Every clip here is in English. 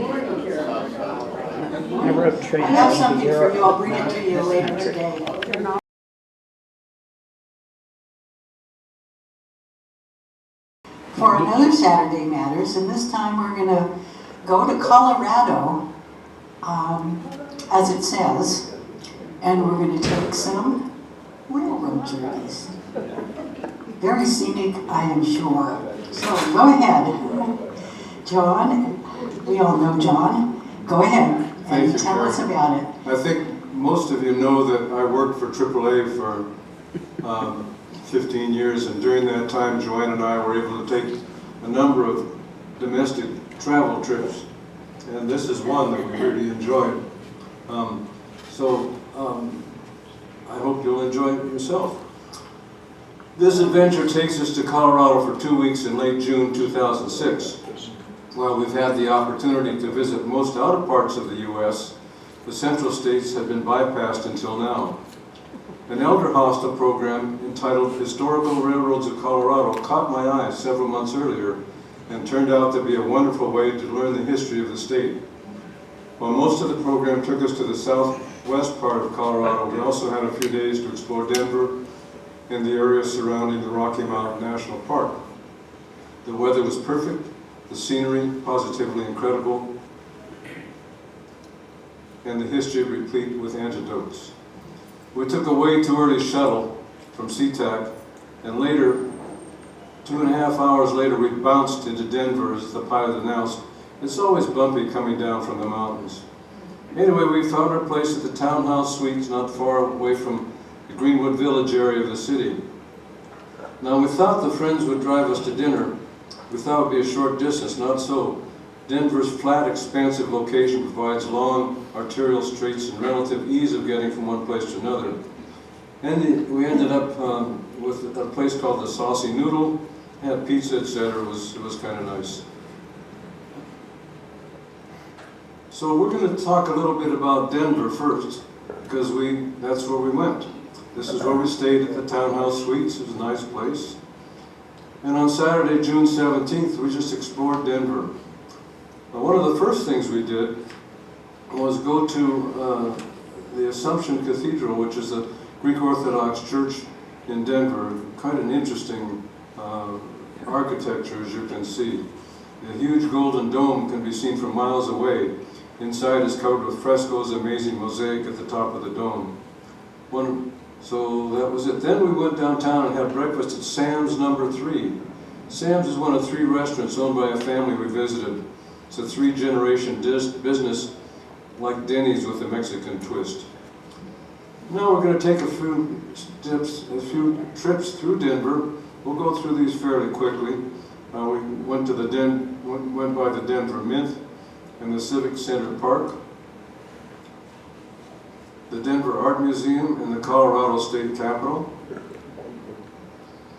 I wrote Tracy. I have something for you. I'll bring it to you later today. For another Saturday Matters, and this time we're going to go to Colorado, as it says, and we're going to take some railroad journeys. Very scenic, I am sure. So go ahead. John, we all know John. Go ahead and tell us about it. I think most of you know that I worked for AAA for 15 years, and during that time Joann and I were able to take a number of domestic travel trips, and this is one that we really enjoyed. I hope you'll enjoy it yourself. This adventure takes us to Colorado for 2 weeks in late June 2006. While we've had the opportunity to visit most outer parts of the U.S., the central states have been bypassed until now. An elder hostel program entitled Historical Railroads of Colorado caught my eye several months earlier and turned out to be a wonderful way to learn the history of the state. While most of the program took us to the southwest part of Colorado, we also had a few days to explore Denver and the area surrounding the Rocky Mountain National Park. The weather was perfect, the scenery positively incredible, and the history replete with anecdotes. We took a way too early shuttle from SeaTac, and later, 2.5 hours later, we bounced into Denver as the pilot announced. It's always bumpy coming down from the mountains. Anyway, we found our place at the Townhouse Suites not far away from the Greenwood Village area of the city. Now, we thought the friends would drive us to dinner. We thought it would be a short distance, not so. Denver's flat, expansive location provides long arterial streets and relative ease of getting from one place to another. And we ended up with a place called the Saucy Noodle, had pizza, etc. It was kind of nice. So we're going to talk a little bit about Denver first, because that's where we went. This is where we stayed at the Townhouse Suites. It was a nice place. And on Saturday, June 17th, we just explored Denver. Now, one of the first things we did was go to the Assumption Cathedral, which is a Greek Orthodox church in Denver. Quite an interesting architecture, as you can see. The huge golden dome can be seen from miles away. Inside is covered with frescoes, amazing mosaic at the top of the dome. So that was it. Then we went downtown and had breakfast at Sam's No. 3. Sam's is one of 3 restaurants owned by a family we visited. It's a 3-generation business like Denny's with a Mexican twist. Now we're going to take a few trips through Denver. We'll go through these fairly quickly. We went by the Denver Mint and the Civic Center Park, the Denver Art Museum and the Colorado State Capitol,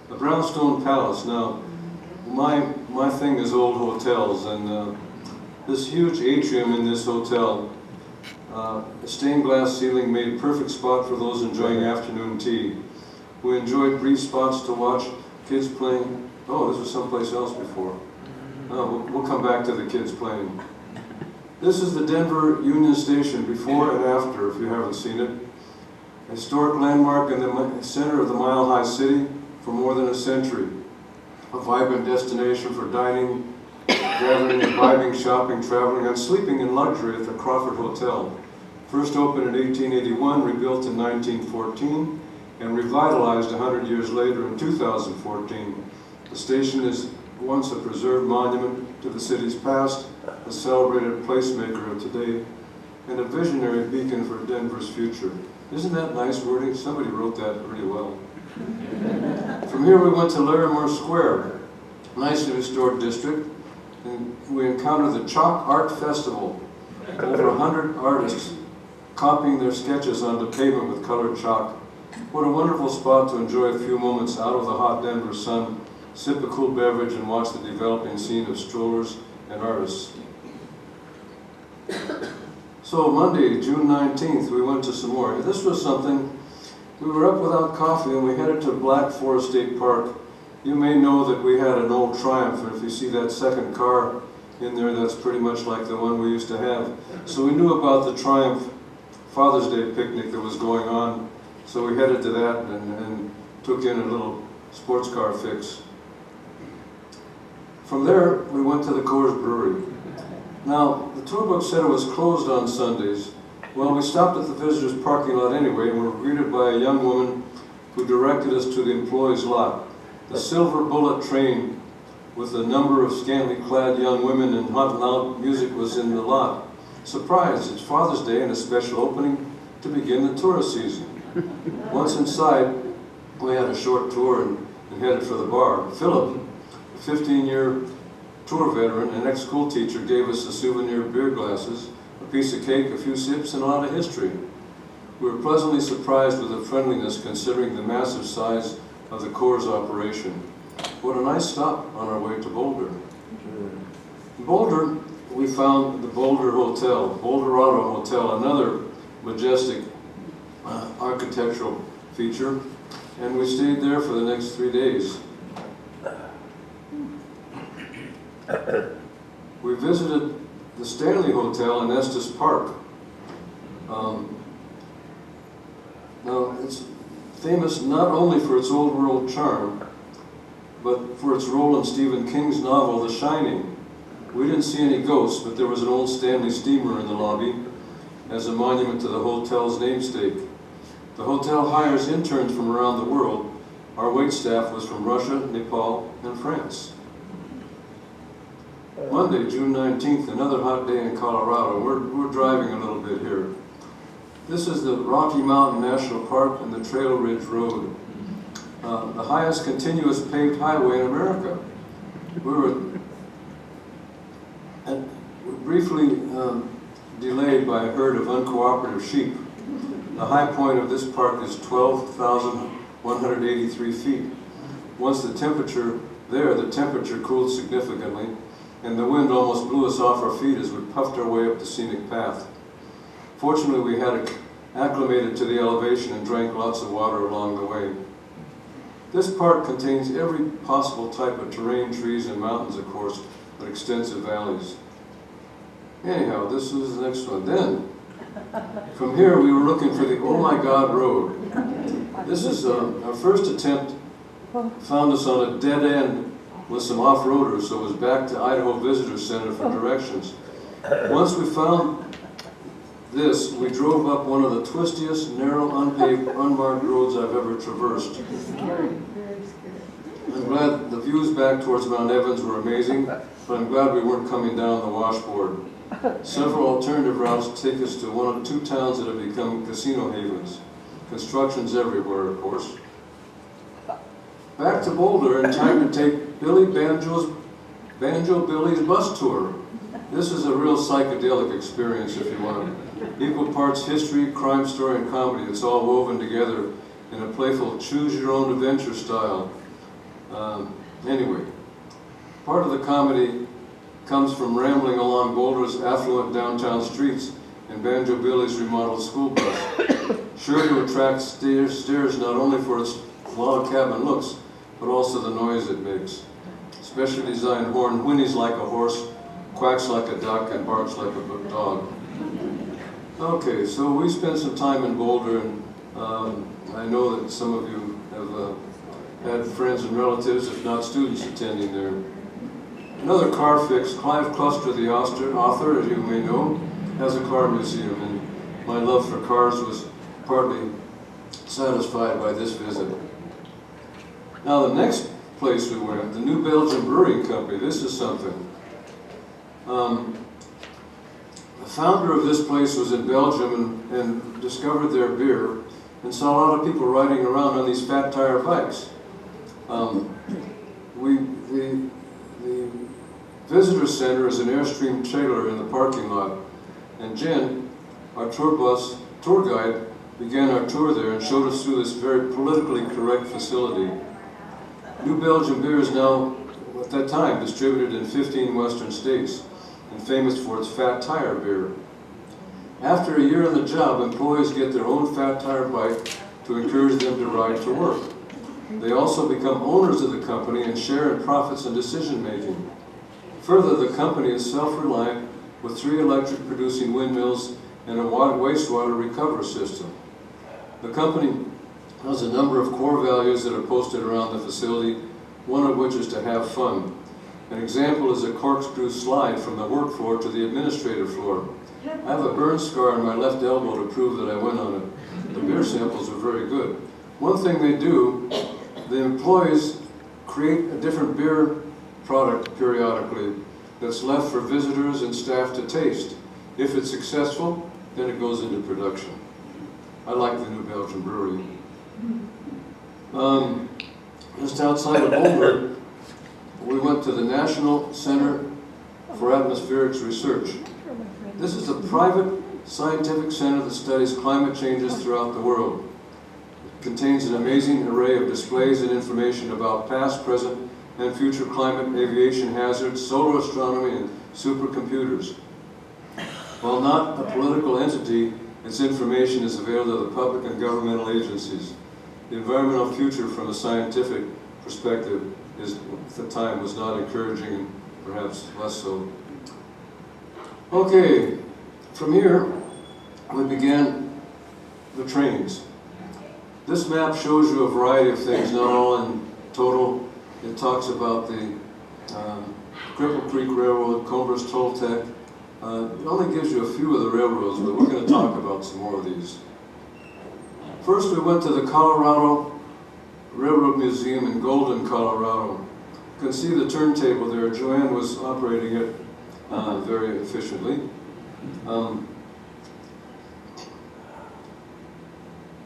the Brownstone Palace. Now, my thing is old hotels, and this huge atrium in this hotel, a stained glass ceiling made a perfect spot for those enjoying afternoon tea. We enjoyed brief spots to watch kids playing. Oh, this was someplace else before. Oh, we'll come back to the kids playing. This is the Denver Union Station before and after, if you haven't seen it. A historic landmark in the center of the mile-high city for more than a century. A vibrant destination for dining, gathering, imbibing, shopping, traveling, and sleeping in luxury at the Crawford Hotel. First opened in 1881, rebuilt in 1914, and revitalized 100 years later in 2014. The station is once a preserved monument to the city's past, a celebrated placemaker of today, and a visionary beacon for Denver's future. Isn't that nice wording? Somebody wrote that pretty well. From here we went to Larimer Square, nicely restored district, and we encountered the Chalk Art Festival. Over 100 artists copying their sketches onto pavement with colored chalk. What a wonderful spot to enjoy a few moments out of the hot Denver sun, sip a cool beverage, and watch the developing scene of strollers and artists. So Monday, June 19th, we went to some more. This was something. We were up without coffee and we headed to Black Forest State Park. You may know that we had an old Triumph, and if you see that second car in there that's pretty much like the one we used to have. So we knew about the Triumph Father's Day picnic that was going on, so we headed to that and took in a little sports car fix. From there, we went to the Coors Brewery. Now, the tour book said it was closed on Sundays. Well, we stopped at the visitors' parking lot anyway and were greeted by a young woman who directed us to the employees' lot. The Silver Bullet train with a number of scantily clad young women and hot and loud music was in the lot. Surprise, it's Father's Day and a special opening to begin the tourist season. Once inside, we had a short tour and headed for the bar. Philip, a 15-year tour veteran and ex-school teacher, gave us the souvenir beer glasses, a piece of cake, a few sips, and a lot of history. We were pleasantly surprised with the friendliness considering the massive size of the Coors operation. What a nice stop on our way to Boulder. In Boulder, we found the Boulder Hotel, Boulderado Hotel, another majestic architectural feature, and we stayed there for the next 3 days. We visited the Stanley Hotel in Estes Park. Now, it's famous not only for its old world charm, but for its role in Stephen King's novel, The Shining. We didn't see any ghosts, but there was an old Stanley steamer in the lobby as a monument to the hotel's namesake. The hotel hires interns from around the world. Our wait staff was from Russia, Nepal, and France. Monday, June 19th, another hot day in Colorado. We're driving a little bit here. This is the Rocky Mountain National Park and the Trail Ridge Road, the highest continuous paved highway in America. We were briefly delayed by a herd of uncooperative sheep. The high point of this park is 12,183 feet. Once the temperature cooled significantly, and the wind almost blew us off our feet as we puffed our way up the scenic path. Fortunately, we had acclimated to the elevation and drank lots of water along the way. This park contains every possible type of terrain, trees and mountains, of course, but extensive valleys. Anyhow, this was the next one. Then, from here, we were looking for the Oh My God Road. This is our first attempt, found us on a dead end with some off-roaders, so it was back to Idaho Visitor Center for directions. Once we found this, we drove up one of the twistiest, narrow, unpaved, unmarked roads I've ever traversed. I'm glad the views back towards Mount Evans were amazing, but I'm glad we weren't coming down the washboard. Several alternative routes take us to one of 2 towns that have become casino havens. Construction's everywhere, of course. Back to Boulder in time to take Banjo Billy's bus tour. This is a real psychedelic experience, if you want. Equal parts history, crime story, and comedy. It's all woven together in a playful choose-your-own-adventure style. Anyway, part of the comedy comes from rambling along Boulder's affluent downtown streets in Banjo Billy's remodeled school bus, sure to attract stares not only for its log cabin looks, but also the noise it makes. Specially designed horn whinnies like a horse, quacks like a duck, and barks like a dog. Okay, so we spent some time in Boulder, and I know that some of you have had friends and relatives, if not students, attending there. Another car fix, Clive Cluster, the author, as you may know, has a car museum, and my love for cars was partly satisfied by this visit. Now the next place we went, the New Belgium Brewing Company, this is something. The founder of this place was in Belgium and discovered their beer and saw a lot of people riding around on these fat tire bikes. The visitor center is an Airstream trailer in the parking lot, and Jen, our tour guide, began our tour there and showed us through this very politically correct facility. New Belgium beer is now, at that time, distributed in 15 western states and famous for its fat tire beer. After a year on the job, employees get their own fat tire bike to encourage them to ride to work. They also become owners of the company and share in profits and decision making. Further, the company is self-reliant with 3 electric producing windmills and a wastewater recovery system. The company has a number of core values that are posted around the facility, one of which is to have fun. An example is a corkscrew slide from the work floor to the administrative floor. I have a burn scar on my left elbow to prove that I went on it. The beer samples are very good. One thing they do, the employees create a different beer product periodically that's left for visitors and staff to taste. If it's successful, then it goes into production. I like the New Belgium Brewery. Just outside of Boulder, we went to the National Center for Atmospherics Research. This is a private scientific center that studies climate changes throughout the world. It contains an amazing array of displays and information about past, present, and future climate, aviation hazards, solar astronomy, and supercomputers. While not a political entity, its information is available to the public and governmental agencies. The environmental future from a scientific perspective at the time was not encouraging and perhaps less so. Okay, from here we began the trains. This map shows you a variety of things, not all in total. It talks about the Cripple Creek Railroad, Combers Toltec. It only gives you a few of the railroads, but we're going to talk about some more of these. First, we went to the Colorado Railroad Museum in Golden, Colorado. You can see the turntable there. Joann was operating it very efficiently.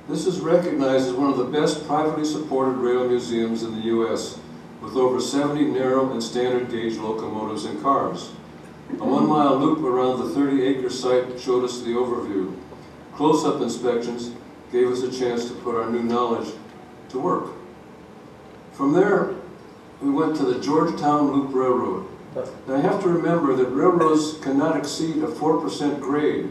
This is recognized as one of the best privately supported rail museums in the U.S., with over 70 narrow and standard gauge locomotives and cars. A 1-mile loop around the 30-acre site showed us the overview. Close-up inspections gave us a chance to put our new knowledge to work. From there, we went to the Georgetown Loop Railroad. Now you have to remember that railroads cannot exceed a 4% grade.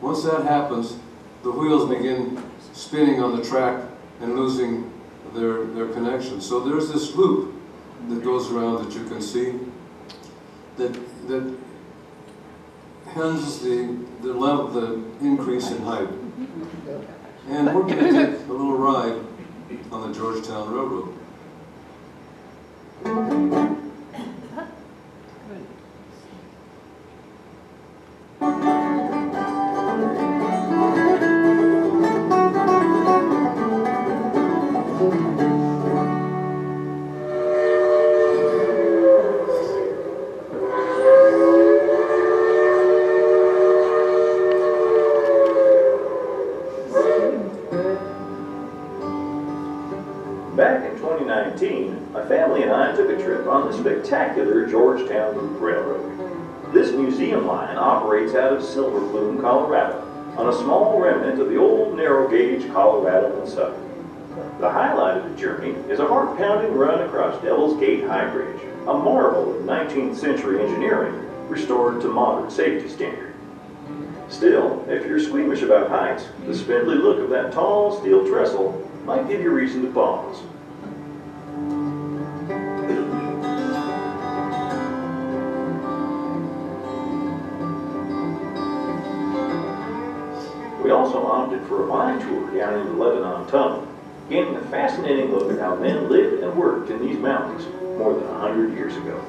Once that happens, the wheels begin spinning on the track and losing their connection. So there's this loop that goes around that you can see that handles the increase in height. And we're going to take a little ride on the Georgetown Railroad. Back in 2019, my family and I took a trip on the spectacular Georgetown Loop Railroad. This museum line operates out of Silver Plume, Colorado, on a small remnant of the old narrow-gauge Colorado and Southern. The highlight of the journey is a heart-pounding run across Devil's Gate High Bridge, a marvel of 19th century engineering restored to modern safety standard. Still, if you're squeamish about heights, the spindly look of that tall steel trestle might give you reason to pause. We also opted for a mine tour down in the Lebanon Tunnel, gaining a fascinating look at how men lived and worked in these mountains more than 100 years ago.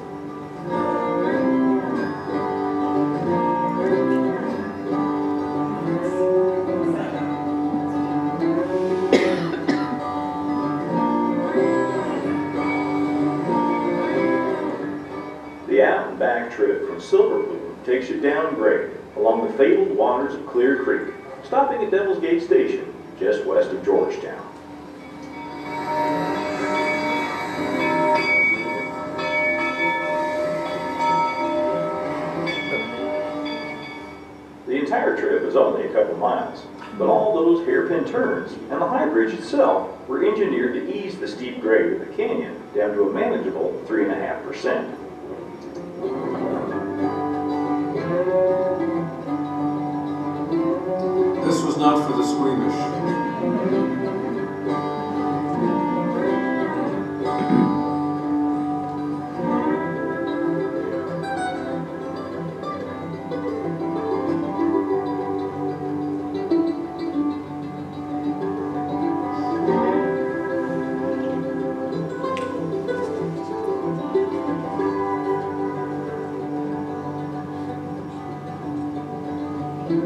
The out and back trip from Silver Plume takes you down grade along the fabled waters of Clear Creek, stopping at Devil's Gate Station just west of Georgetown. The entire trip is only a couple miles, but all those hairpin turns and the high bridge itself were engineered to ease the steep grade of the canyon down to a manageable 3.5%. This was not for the squeamish. This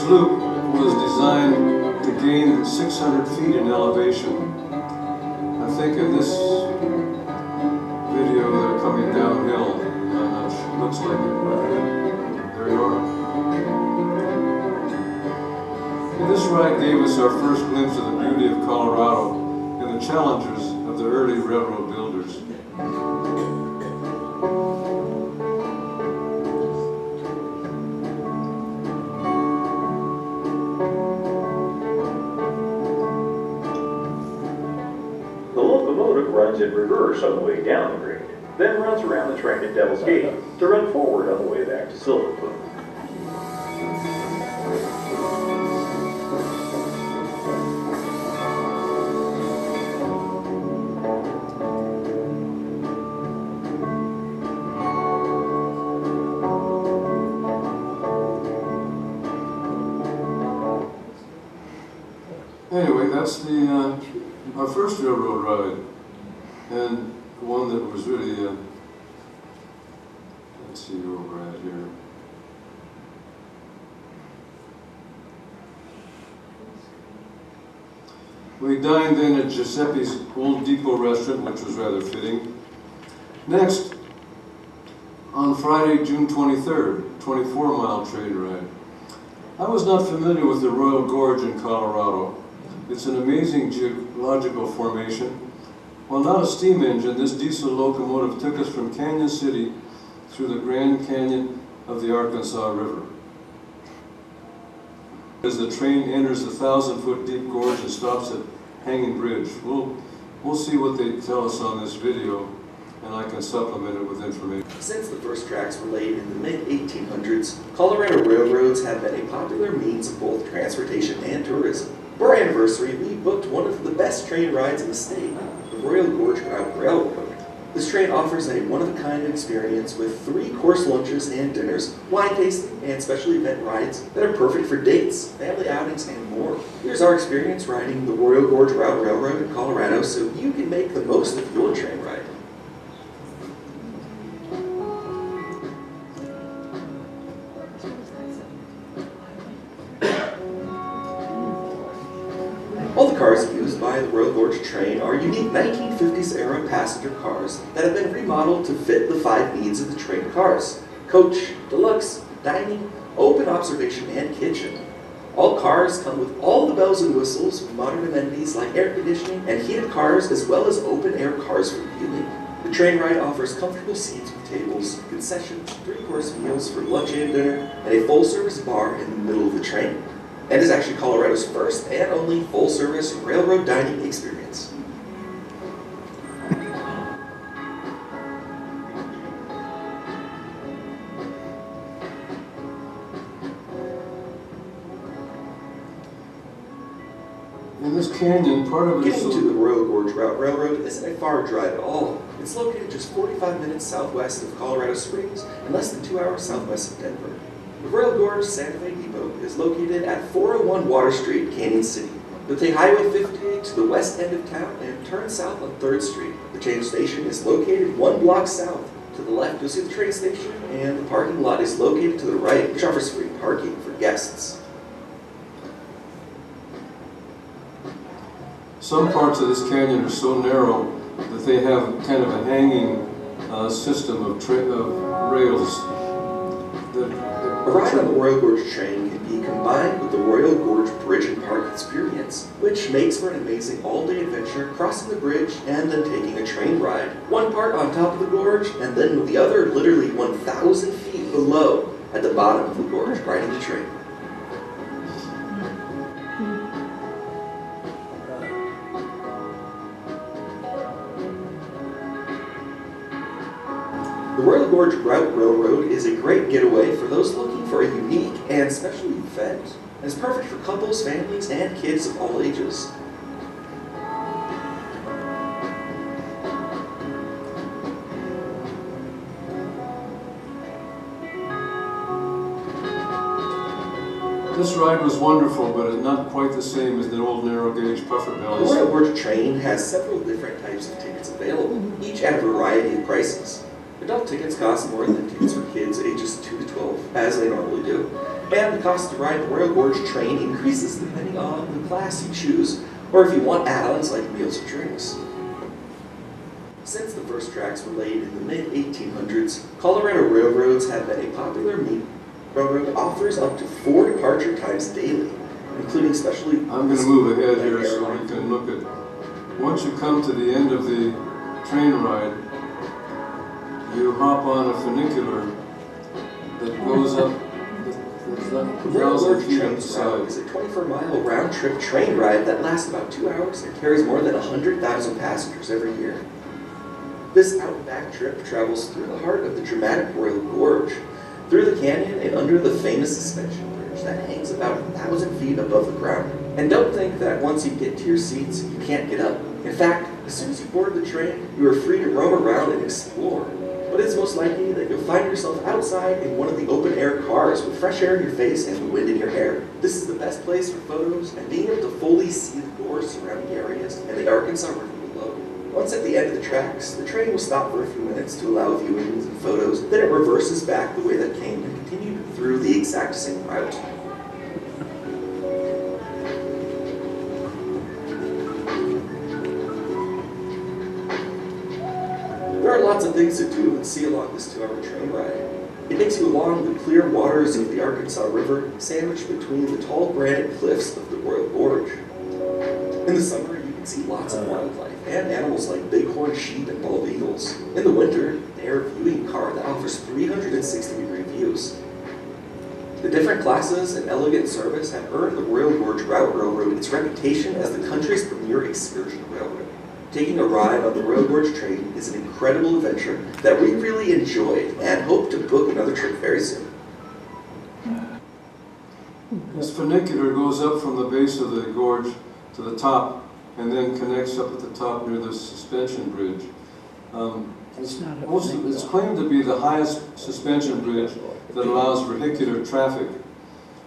loop was designed to gain 600 feet in elevation. I think in this video they're coming downhill. Looks like it, but there you are. And this ride gave us our first glimpse of the beauty of Colorado and the challenges of the early railroad builders. The locomotive runs in reverse on the way down the grade, then runs around the track at Devil's Gate to run forward on the way back to Silver Plume. Anyway, that's our first railroad ride, and one that was really, let's see where we're at here. We dined then at Giuseppe's Old Depot restaurant, which was rather fitting. Next, on Friday, June 23rd, 24-mile train ride. I was not familiar with the Royal Gorge in Colorado. It's an amazing geological formation. While not a steam engine, this diesel locomotive took us from Canyon City through the Grand Canyon of the Arkansas River. As the train enters the 1,000-foot deep gorge and stops at Hanging Bridge. We'll see what they tell us on this video, and I can supplement it with information. Since the first tracks were laid in the mid-1800s, Colorado railroads have been a popular means of both transportation and tourism. For our anniversary, we booked one of the best train rides in the state, the Royal Gorge Route Railroad. This train offers a one-of-a-kind experience with 3 course lunches and dinners, wine tasting, and special event rides that are perfect for dates, family outings, and more. Here's our experience riding the Royal Gorge Route Railroad in Colorado so you can make the most of your train ride. All the cars used by the Royal Gorge train are unique 1950s era passenger cars that have been remodeled to fit the 5 needs of the train cars: coach, deluxe, dining, open observation, and kitchen. All cars come with all the bells and whistles, modern amenities like air conditioning and heated cars, as well as open air cars for viewing. The train ride offers comfortable seats with tables, concessions, 3-course meals for lunch and dinner, and a full-service bar in the middle of the train. And is actually Colorado's first and only full-service railroad dining experience. In this canyon, part of it is Getting to the Royal Gorge Route Railroad isn't a far drive at all. It's located just 45 minutes southwest of Colorado Springs and less than 2 hours southwest of Denver. The Royal Gorge Santa Fe Depot is located at 401 Water Street, Canyon City. You'll take Highway 58 to the west end of town and turn south on 3rd Street. The train station is located 1 block south. To the left, you'll see the train station, and the parking lot is located to the right, which offers free parking for guests. some parts of this canyon are so narrow that they have kind of a hanging system of rails. A ride on the Royal Gorge train can be combined with the Royal Gorge Bridge and Park experience, which makes for an amazing all-day adventure crossing the bridge and then taking a train ride. One part on top of the gorge, and then the other literally 1,000 feet below at the bottom of the gorge, riding the train. The Royal Gorge Route Railroad is a great getaway for those looking for a unique and special event, and is perfect for couples, families, and kids of all ages. This ride was wonderful, but it's not quite the same as the old narrow gauge puffer The bellies. Royal Gorge train has several different types of tickets available, each at a variety of prices. Adult tickets cost more than tickets for kids ages 2 to 12, as they normally do. And the cost to ride the Royal Gorge train increases depending on the class you choose, or if you want add-ons like meals or drinks. Since the first tracks were laid in the mid-1800s, Colorado railroads have been a popular meat. Railroad offers up to 4 departure times daily, including specially... I'm going to move ahead here so we can look at, once you come to the end of the train ride, you hop on a funicular that goes up The 1,000 Railroad feet train up the route side. is a 24-mile round-trip train ride that lasts about 2 hours and carries more than 100,000 passengers every year. This out-and-back trip travels through the heart of the dramatic Royal Gorge, through the canyon and under the famous suspension bridge that hangs about 1,000 feet above the ground. And don't think that once you get to your seats, you can't get up. In fact, as soon as you board the train, you are free to roam around and explore. But it's most likely that you'll find yourself outside in one of the open-air cars with fresh air in your face and the wind in your hair. This is the best place for photos and being able to fully see the gorge surrounding areas and the Arkansas River below. Once at the end of the tracks, the train will stop for a few minutes to allow viewings and photos, then it reverses back the way that came and continued through the exact same route. There are lots of things to do and see along this 2-hour train ride. It takes you along the clear waters of the Arkansas River, sandwiched between the tall granite cliffs of the Royal Gorge. In the summer, you can see lots of wildlife and animals like bighorn sheep and bald eagles. In the winter, they are a viewing car that offers 360-degree views. The different classes and elegant service have earned the Royal Gorge Route Railroad its reputation as the country's premier excursion railroad. Taking a ride on the Royal Gorge train is an incredible adventure that we really enjoyed and hope to book another trip very soon. This funicular goes up from the base of the gorge to the top and then connects up at the top near the suspension bridge. It's claimed to be the highest suspension bridge that allows vehicular traffic.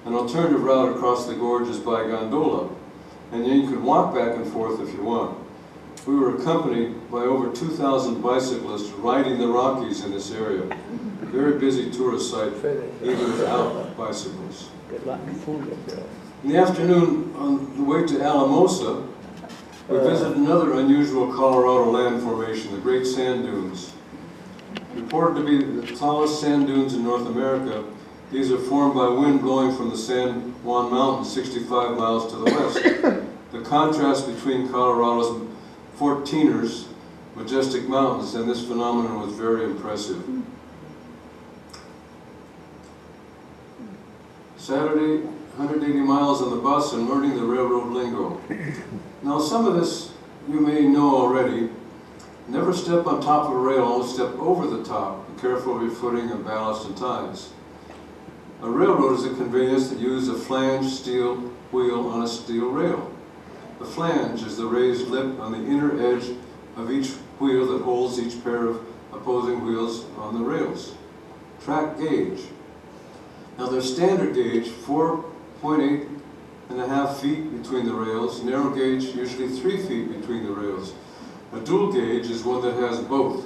An alternative route across the gorge is by gondola, and then you can walk back and forth if you want. We were accompanied by over 2,000 bicyclists riding the Rockies in this area. Very busy tourist site, even without bicycles. Good luck. In the afternoon, on the way to Alamosa, we visited another unusual Colorado land formation, the Great Sand Dunes. Reported to be the tallest sand dunes in North America, these are formed by wind blowing from the San Juan Mountains 65 miles to the west. The contrast between Colorado's 14ers, majestic mountains, and this phenomenon was very impressive. Saturday, 180 miles on the bus and learning the railroad lingo. Now, some of this you may know already. Never step on top of a rail, only step over the top. Be careful of your footing and ballast and ties. A railroad is a conveyance that uses a flange steel wheel on a steel rail. The flange is the raised lip on the inner edge of each wheel that holds each pair of opposing wheels on the rails. Track gauge. Now there's standard gauge, 4.8 and a half feet between the rails. Narrow gauge, usually 3 feet between the rails. A dual gauge is one that has both.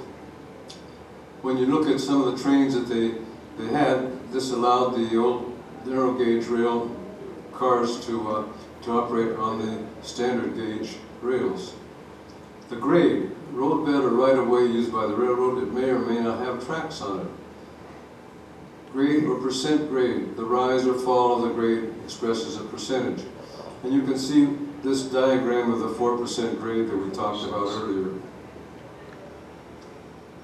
When you look at some of the trains that they had, this allowed the old narrow gauge rail cars to operate on the standard gauge rails. The grade, roadbed or right-of-way used by the railroad, it may or may not have tracks on it. Grade or percent grade, the rise or fall of the grade expresses a percentage. And you can see this diagram of the 4% grade that we talked about earlier.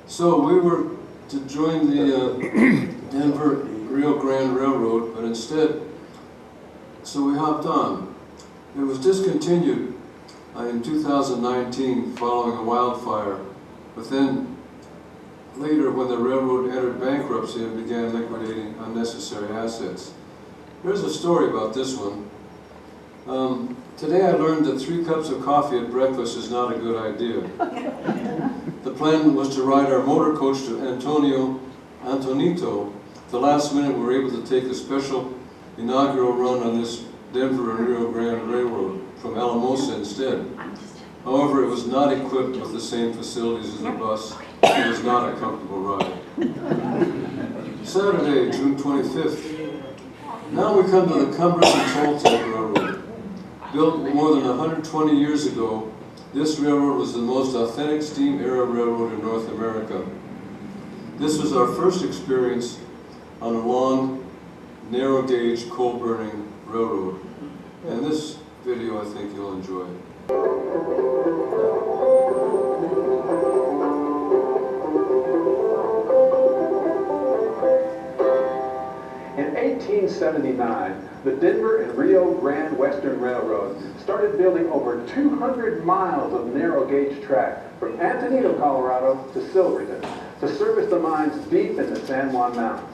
So we were to join the Denver Rio Grande Railroad, but instead, so we hopped on. It was discontinued in 2019 following a wildfire, but then later when the railroad entered bankruptcy and began liquidating unnecessary assets. Here's a story about this one. Today I learned that 3 cups of coffee at breakfast is not a good idea. The plan was to ride our motor coach to Antonito. At the last minute we were able to take a special inaugural run on this Denver and Rio Grande Railroad from Alamosa instead. However, it was not equipped with the same facilities as the bus. It was not a comfortable ride. Saturday, June 25th. Now we come to the Cumberland Toltec Railroad. Built more than 120 years ago, this railroad was the most authentic steam era railroad in North America. This was our first experience on a long, narrow gauge, coal burning railroad. And this video I think you'll enjoy. In 1879, the Denver and Rio Grande Western Railroad started building over 200 miles of narrow gauge track from Antonito, Colorado to Silverton to service the mines deep in the San Juan Mountains.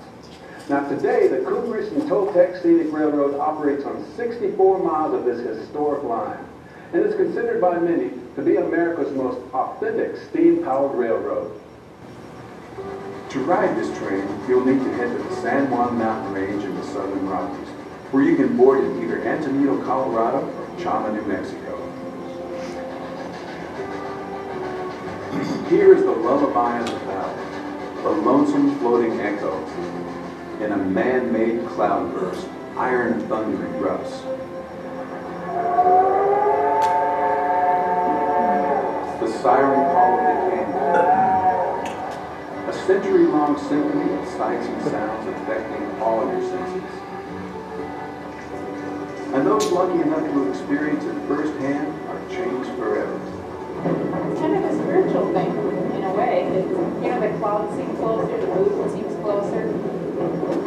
Now today, the Cumbres and Toltec Scenic Railroad operates on 64 miles of this historic line and is considered by many to be America's most authentic steam-powered railroad. To ride this train, you'll need to head to the San Juan Mountain Range in the Southern Rockies, where you can board in either Antonito, Colorado, or Chama, New Mexico. Here is the lullaby of the valley, the lonesome floating echo, in a man-made cloudburst, iron thunder erupts. The siren call of the canyon. A century-long symphony of sights and sounds affecting all your senses. And those lucky enough to experience it firsthand are changed forever. It's kind of a spiritual thing, in a way. It's, the clouds seem closer, the movement seems closer.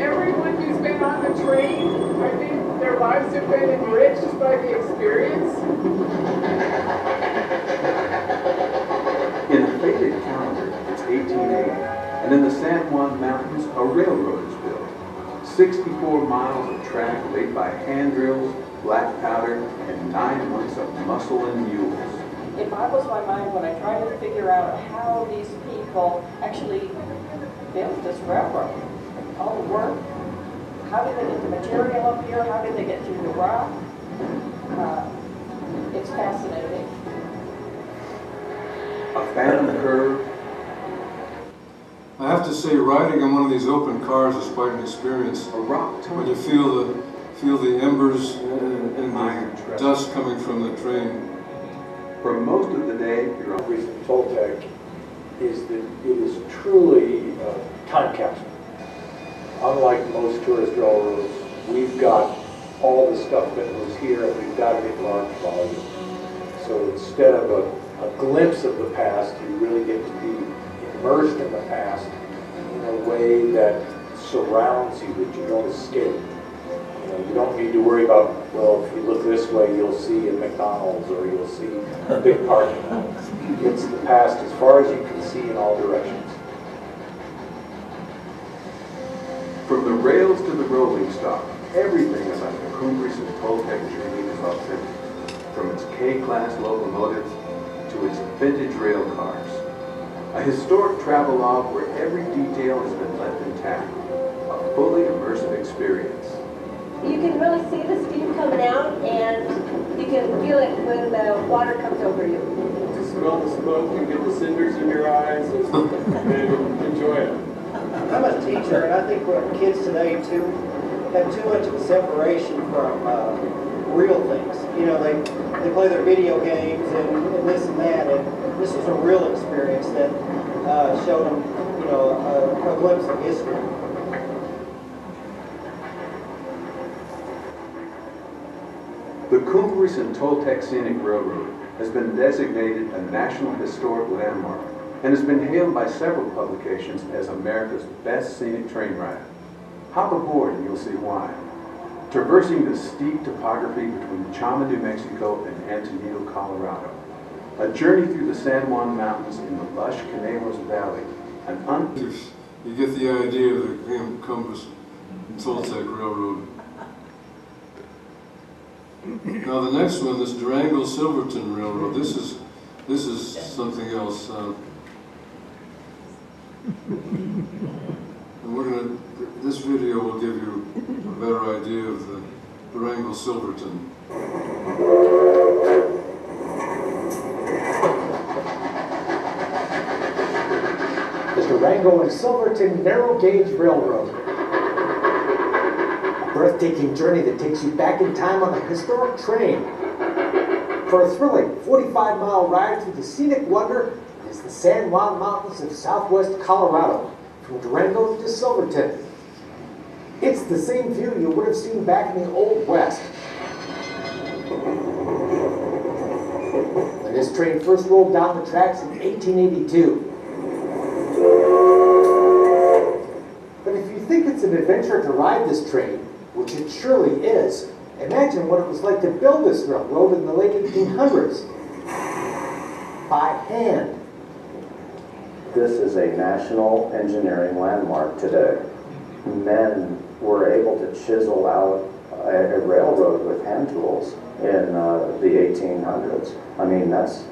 Everyone who's been on the train, I think their lives have been enriched by the experience. In a faded calendar, it's 1880, and in the San Juan Mountains, a railroad is built. 64 miles of track laid by hand drills, black powder, and 9 months of muscle and mules. It boggles my mind when I try to figure out how these people actually built this railroad. All the work. How did they get the material up here? How did they get through the rock? It's fascinating. A phantom curve. I have to say, riding in one of these open cars is quite an experience. A rock When you tunnel. feel the embers and the dust coming from the train. For most of the day, you're on. Reason Toltec is that it is truly a time capsule. Unlike most tourist railroads, we've got all the stuff that was here and we've got it in large volume. So instead of a glimpse of the past, you really get to be immersed in the past in a way that surrounds you, that you don't escape. You don't need to worry about, well, if you look this way, you'll see a McDonald's or you'll see a big parking lot. It's the past as far as you can see in all directions. From the rails to the rolling stock, everything about the Cumbres and Toltec journey is authentic. From its K-class locomotives to its vintage rail cars. A historic travelogue where every detail has been left intact. A fully immersive experience. You can really see the steam coming out, and you can feel it when the water comes over you. To smell the smoke and get the cinders in your eyes and enjoy it. I'm a teacher, and I think what kids today too have too much of a separation from real things. They play their video games and this and that, and this was a real experience that showed them, a glimpse of history. The Cumbres and Toltec Scenic Railroad has been designated a National Historic Landmark and has been hailed by several publications as America's best scenic train ride. Hop aboard and you'll see why. Traversing the steep topography between Chama, New Mexico and Antonito, Colorado. A journey through the San Juan Mountains in the lush Canelos Valley. You get the idea of the Cumbres and Toltec Railroad. Now the next one, this Durango-Silverton Railroad, this is something else. And this video will give you a better idea of the Durango Silverton. The Durango and Silverton Narrow Gauge Railroad. A breathtaking journey that takes you back in time on a historic train. For a thrilling 45-mile ride through the scenic wonder is the San Juan Mountains of southwest Colorado, from Durango to Silverton. It's the same view you would have seen back in the Old West. When this train first rolled down the tracks in 1882. But if you think it's an adventure to ride this train, which it surely is, imagine what it was like to build this railroad in the late 1800s. By hand. This is a national engineering landmark today. Men were able to chisel out a railroad with hand tools in the 1800s. I mean, that's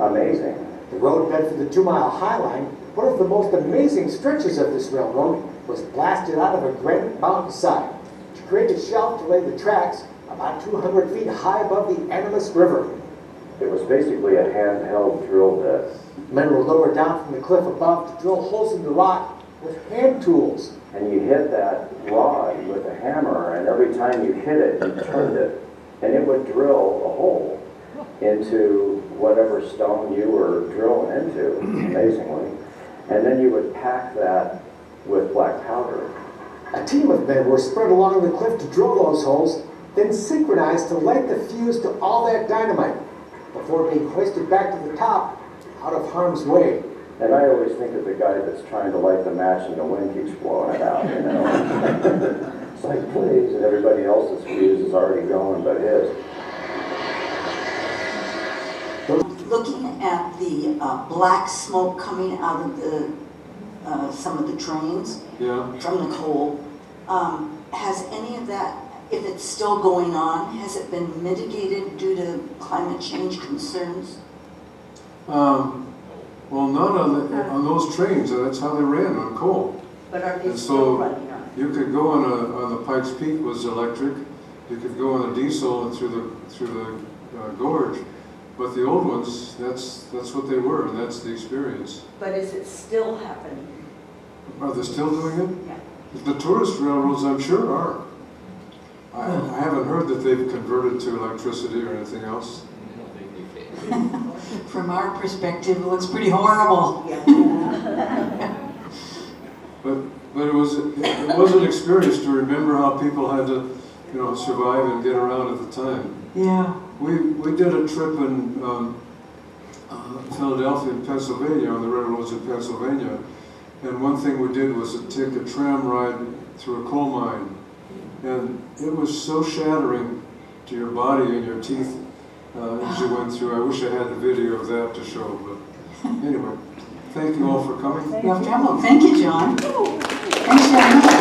amazing. The road bed for the 2-mile High Line, one of the most amazing stretches of this railroad, was blasted out of a granite mountainside to create a shelf to lay the tracks about 200 feet high above the Animas River. It was basically a handheld drill bit. Men were lowered down from the cliff above to drill holes in the rock with hand tools. And you hit that rod with a hammer, and every time you hit it, you turned it, and it would drill a hole into whatever stone you were drilling into, amazingly. And then you would pack that with black powder. A team of men were spread along the cliff to drill those holes, then synchronized to light the fuse to all that dynamite before being hoisted back to the top out of harm's way. And I always think of the guy that's trying to light the match and the wind keeps blowing it out, you know. It's like, please, and everybody else's fuse is already going but his. Looking at the black smoke coming out of some of the trains from the coal, has any of that, if it's still going on, has it been mitigated due to climate change concerns? Well, not on those trains. That's how they ran, on coal. But are they And still so running on? you could go on the Pikes Peak was electric. You could go on a diesel and through the gorge. But the old ones, that's what they were, and that's the experience. But is it still happening? Are they still doing it? Yeah. The tourist railroads, I'm sure, are. I haven't heard that they've converted to electricity or anything else. From our perspective, it looks pretty horrible. But it was an experience to remember how people had to, survive and get around at the time. Yeah. We did a trip in Philadelphia and Pennsylvania, on the railroads in Pennsylvania, and one thing we did was to take a tram ride through a coal mine, and it was so shattering to your body and your teeth as you went through. I wish I had the video of that to show, but anyway, thank you all for coming. Thank you, John. Thanks very much.